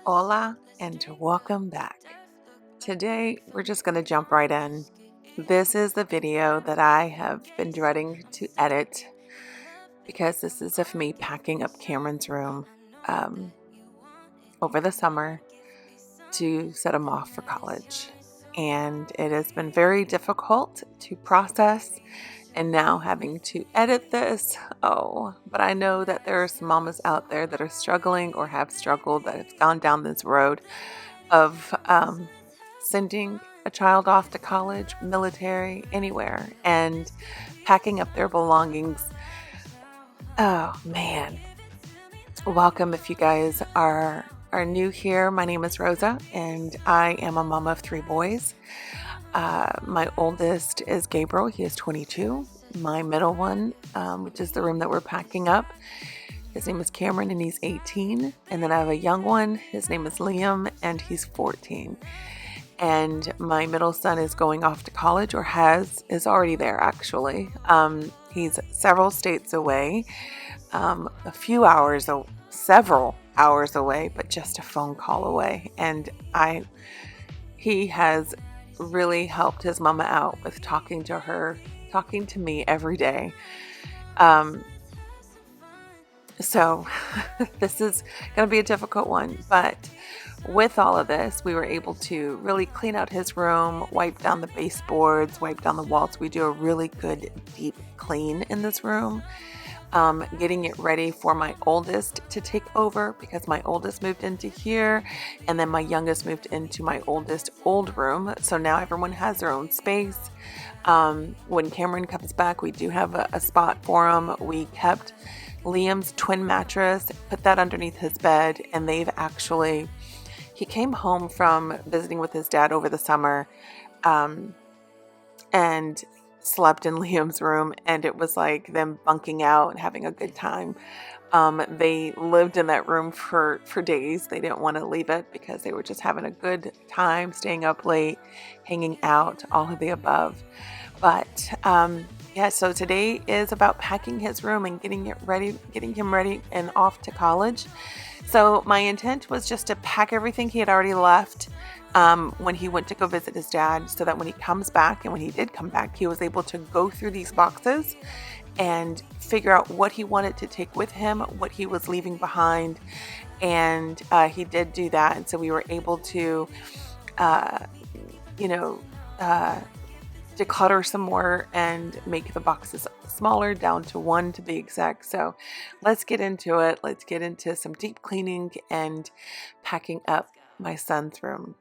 Hola and welcome back. Today we're just going to jump right in. This is the video that I have been dreading to edit because this is of me packing up Cameron's room over the summer to set him off for college. And it has been very difficult to process, and now having to edit this. But I know that there are some mamas out there that are struggling or have struggled, that have gone down this road of sending a child off to college, military, anywhere, and packing up their belongings. Oh man. Welcome if you guys are new here. My name is Rosa and I am a mom of 3 boys. My oldest is Gabriel. He is 22. My middle one, which is the room that we're packing up, his name is Cameron and he's 18. And then I have a young one. His name is Liam and he's 14. And my middle son is going off to college, or is already there actually. He's several states away, several hours away, but just a phone call away. And he has really helped his mama out with talking to me every day. So this is going to be a difficult one, but with all of this, we were able to really clean out his room, wipe down the baseboards, wipe down the walls. We do a really good deep clean in this room, getting it ready for my oldest to take over, because my oldest moved into here and then my youngest moved into my oldest old room. So now everyone has their own space. When Cameron comes back, we do have a spot for him. We kept Liam's twin mattress, put that underneath his bed, and he came home from visiting with his dad over the summer, and slept in Liam's room, and it was like them bunking out and having a good time. They lived in that room for days. They didn't want to leave it because they were just having a good time, staying up late, hanging out, all of the above. But so today is about packing his room and getting him ready and off to college. So my intent was just to pack everything he had already left when he went to go visit his dad, so that when he comes back, and when he did come back, he was able to go through these boxes and figure out what he wanted to take with him, what he was leaving behind. And he did do that. And so we were able to, declutter some more and make the boxes smaller, down to 1 to be exact. So let's get into it. Let's get into some deep cleaning and packing up my son's room.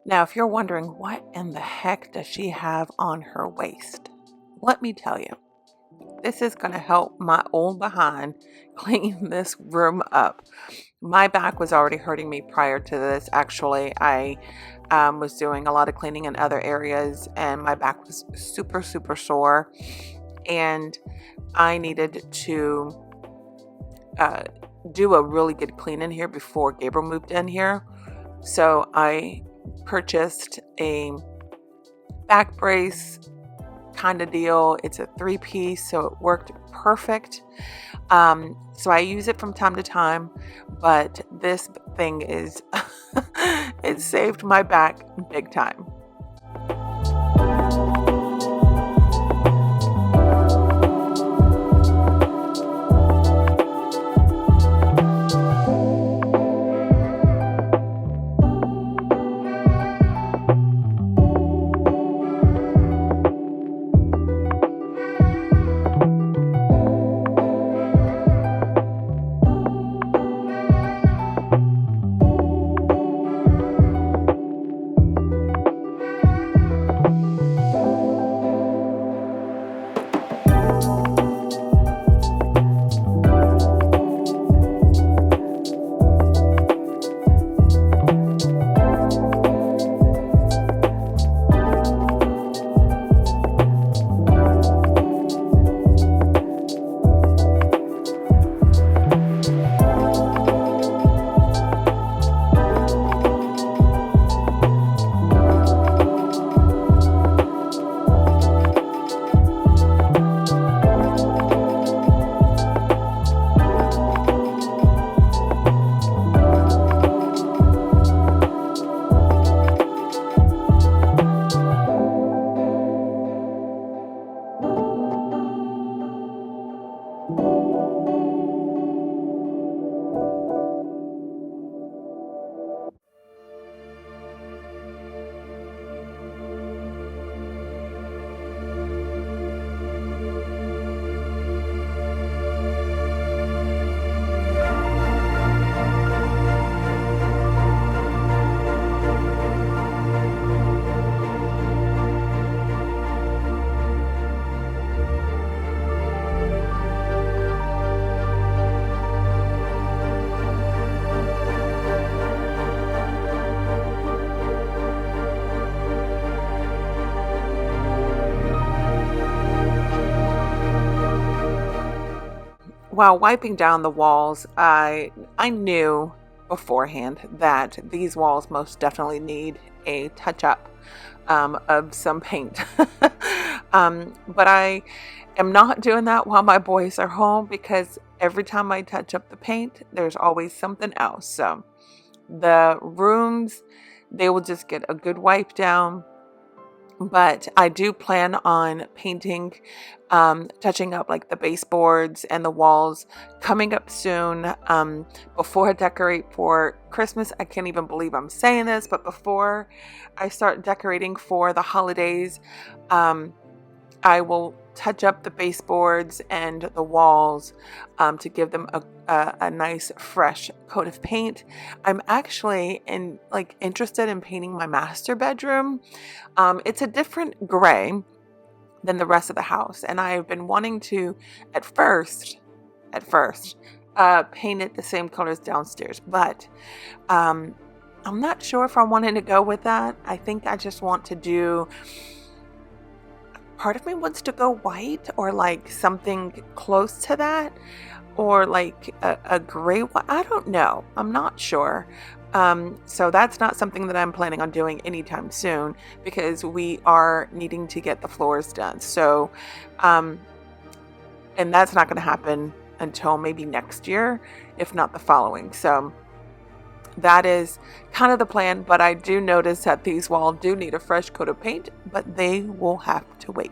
Now, if you're wondering, what in the heck does she have on her waist? Let me tell you, this is going to help my old behind clean this room up. My back was already hurting me prior to this. Actually, I was doing a lot of cleaning in other areas and my back was super, super sore. And I needed to do a really good clean in here before Gabriel moved in here. So I purchased a back brace kind of deal. It's a 3-piece, so it worked perfect. So I use it from time to time, but this thing is it saved my back big time. while wiping down the walls, I knew beforehand that these walls most definitely need a touch-up of some paint. But I am not doing that while my boys are home, because every time I touch up the paint, there's always something else. So the rooms, they will just get a good wipe down. But I do plan on painting, touching up like the baseboards and the walls coming up soon, before I decorate for Christmas. I can't even believe I'm saying this, but before I start decorating for the holidays, I will touch up the baseboards and the walls to give them a nice fresh coat of paint. I'm actually interested in painting my master bedroom. It's a different gray than the rest of the house, and I've been wanting to at first paint it the same colors downstairs, but I'm not sure if I wanted to go with that. I think I just want to do, part of me wants to go white or like something close to that, or like a gray one. I don't know. I'm not sure. So that's not something that I'm planning on doing anytime soon, because we are needing to get the floors done. So, and that's not going to happen until maybe next year, if not the following. So that is kind of the plan, but I do notice that these walls do need a fresh coat of paint, but they will have to wait.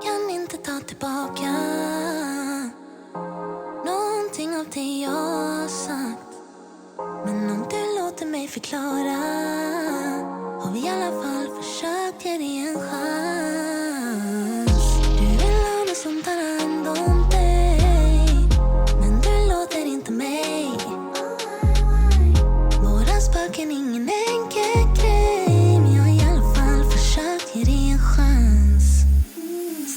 Kan inte ta tillbaka någonting av det jag har sagt. Men om du låter mig förklara, har vi i alla fall försökt ge dig en chans. Du vill ha någon som tar hand om dig, men du låter inte mig. Våra spöken, ingen enkel grej, men jag har i alla fall försökt ge dig en chans.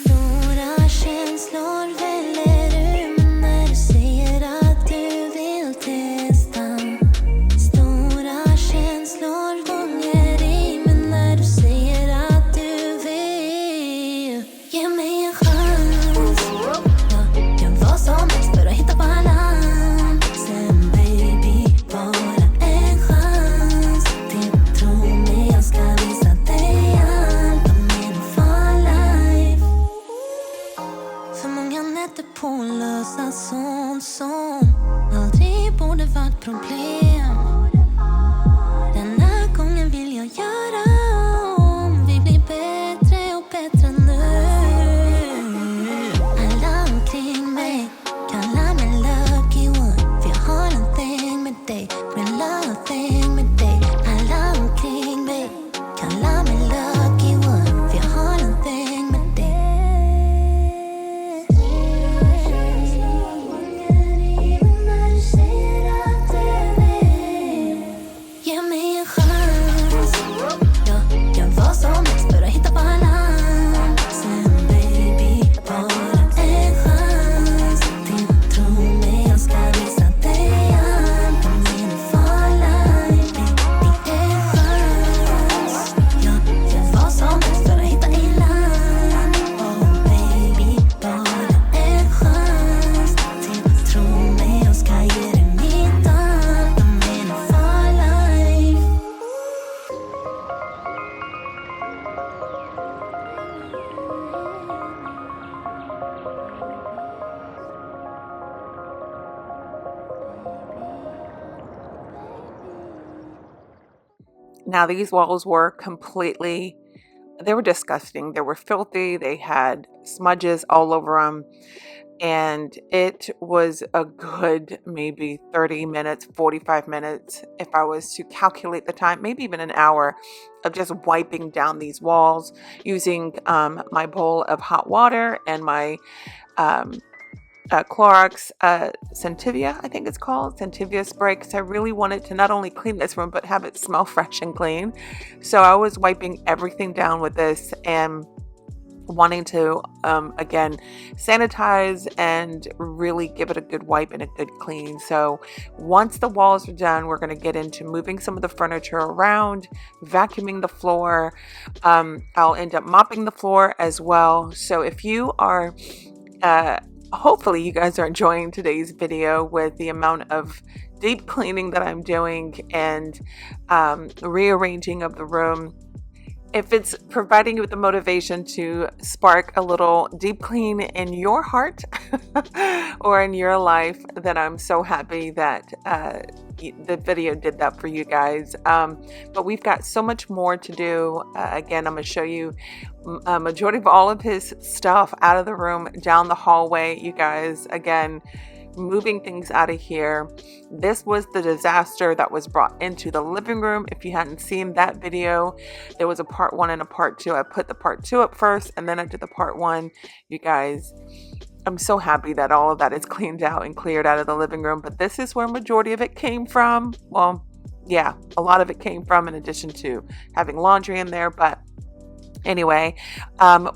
Stora känslor väller ur när du säger att du vill testa. Stora känslor gånger i mig när du säger att du vill ge mig en chans. Jag gör vad som helst för att hitta balansen, baby. Bara en chans till, tro mig, jag ska visa dig allt om min for life. För många nätter på att lösa sånt som aldrig borde varit problem. Denna gången vill jag göra om. Vi blir bättre och bättre nu. Alla omkring mig kallar mig lucky one, för jag har en thing med dig, real love thing med dig. Alla omkring mig kallar mig lucky one, för jag har en thing med dig. Ge mig en chans. Jag gör vad som helst för att hitta balansen, baby. Bara en chans till, tro mig, jag ska visa dig allt om min for life. En chans. Jag gör vad som helst för att hitta i land. Oh baby, bara en chans till, tro mig, jag ska ge dig mitt allt om min for life. Now, these walls were they were disgusting. They were filthy. They had smudges all over them. And it was a good maybe 30 minutes, 45 minutes, if I was to calculate the time, maybe even an hour of just wiping down these walls using my bowl of hot water and my Clorox Sentivia, I think it's called, Sentivia spray, because I really wanted to not only clean this room, but have it smell fresh and clean. So I was wiping everything down with this, and wanting to, again, sanitize and really give it a good wipe and a good clean. So once the walls are done, we're going to get into moving some of the furniture around, vacuuming the floor. I'll end up mopping the floor as well. So if you are, hopefully you guys are enjoying today's video with the amount of deep cleaning that I'm doing and rearranging of the room. If it's providing you with the motivation to spark a little deep clean in your heart or in your life, then I'm so happy that the video did that for you guys. But we've got so much more to do. Again, I'm going to show you a majority of all of his stuff out of the room, down the hallway. You guys, again, moving things out of here. This was the disaster that was brought into the living room. If you hadn't seen that video, there was a part 1 and a part 2. I put the part 2 up first and then I did the part 1. You guys, I'm so happy that all of that is cleaned out and cleared out of the living room, but this is where majority of it came from. Well, yeah, a lot of it came from, in addition to having laundry in there, but anyway,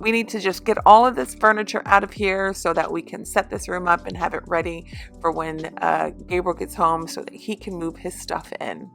we need to just get all of this furniture out of here so that we can set this room up and have it ready for when Gabriel gets home so that he can move his stuff in.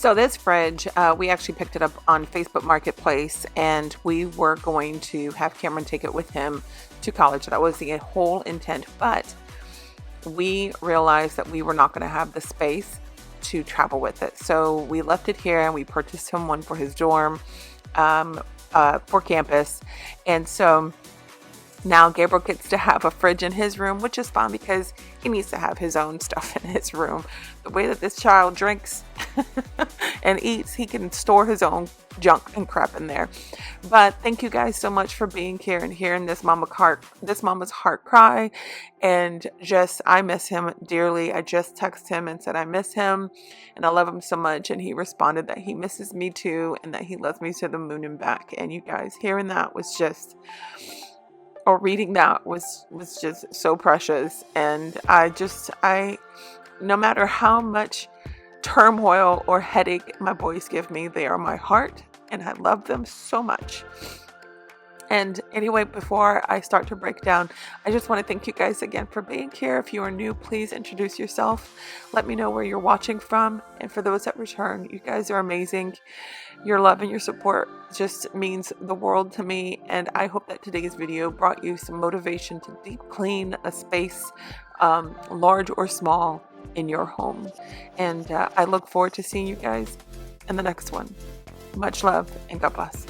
So this fridge, we actually picked it up on Facebook Marketplace, and we were going to have Cameron take it with him to college. That was the whole intent, but we realized that we were not going to have the space to travel with it. So we left it here and we purchased him one for his dorm, for campus. And so Now Gabriel gets to have a fridge in his room, which is fun because he needs to have his own stuff in his room. The way that this child drinks and eats, he can store his own junk and crap in there. But thank you guys so much for being here and hearing this mama's heart cry. And just, I miss him dearly. I just texted him and said I miss him and I love him so much. And he responded that he misses me too and that he loves me to the moon and back. And you guys, hearing that was just, or reading that was just so precious. And I no matter how much turmoil or headache my boys give me, they are my heart and I love them so much. And anyway, before I start to break down, I just want to thank you guys again for being here. If you are new, please introduce yourself. Let me know where you're watching from. And for those that return, you guys are amazing. Your love and your support just means the world to me. And I hope that today's video brought you some motivation to deep clean a space, large or small, in your home. And I look forward to seeing you guys in the next one. Much love and God bless.